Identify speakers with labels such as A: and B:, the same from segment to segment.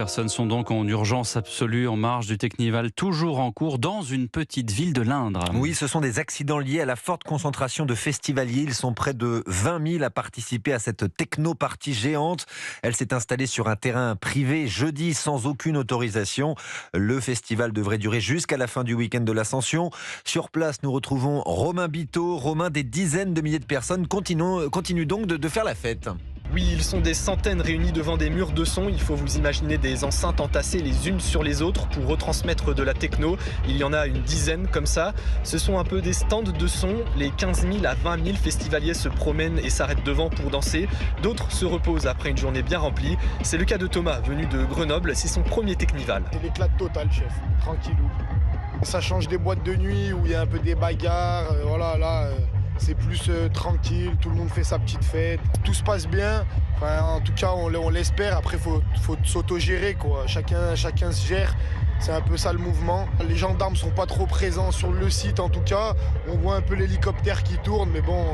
A: Personnes sont donc en urgence absolue en marge du Teknival, toujours en cours dans une petite ville de l'Indre.
B: Oui, ce sont des accidents liés à la forte concentration de festivaliers. Ils sont près de 20 000 à participer à cette techno-partie géante. Elle s'est installée sur un terrain privé jeudi sans aucune autorisation. Le festival devrait durer jusqu'à la fin du week-end de l'Ascension. Sur place, nous retrouvons Romain Biteau. Romain, des dizaines de milliers de personnes continuent donc de faire la fête.
C: Oui, ils sont des centaines réunis devant des murs de son. Il faut vous imaginer des enceintes entassées les unes sur les autres pour retransmettre de la techno. Il y en a une dizaine comme ça. Ce sont un peu des stands de son. Les 15 000 à 20 000 festivaliers se promènent et s'arrêtent devant pour danser. D'autres se reposent après une journée bien remplie. C'est le cas de Thomas, venu de Grenoble. C'est son premier Teknival.
D: C'est l'éclat total, chef. Tranquillou. Ça change des boîtes de nuit où il y a un peu des bagarres. Voilà, là... C'est plus tranquille, tout le monde fait sa petite fête. Tout se passe bien, enfin, en tout cas on l'espère. Après il faut s'autogérer, quoi. Chacun se gère, c'est un peu ça le mouvement. Les gendarmes sont pas trop présents sur le site en tout cas. On voit un peu l'hélicoptère qui tourne, mais bon...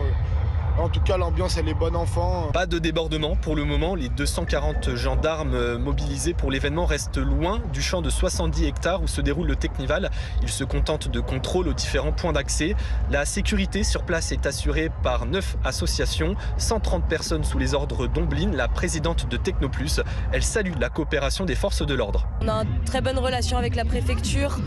D: En tout cas, l'ambiance, elle est bonne enfant.
C: Pas de débordement pour le moment. Les 240 gendarmes mobilisés pour l'événement restent loin du champ de 70 hectares où se déroule le Teknival. Ils se contentent de contrôles aux différents points d'accès. La sécurité sur place est assurée par 9 associations, 130 personnes sous les ordres d'Ombline, la présidente de Technoplus. Elle salue la coopération des forces de l'ordre.
E: On a une très bonne relation avec la préfecture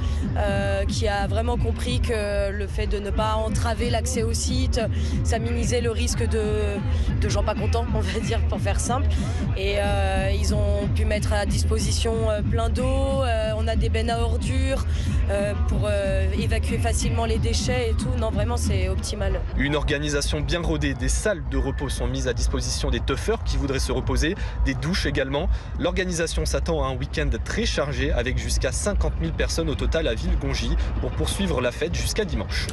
E: qui a vraiment compris que le fait de ne pas entraver l'accès au site, ça minimisait le risque de gens pas contents, on va dire, pour faire simple. Et ils ont pu mettre à disposition plein d'eau, on a des bennes à ordures pour évacuer facilement les déchets et tout. Non, vraiment, c'est optimal.
C: Une organisation bien rodée, des salles de repos sont mises à disposition des tuffers qui voudraient se reposer, des douches également. L'organisation s'attend à un week-end très chargé avec jusqu'à 50 000 personnes au total à Villegongy pour poursuivre la fête jusqu'à dimanche.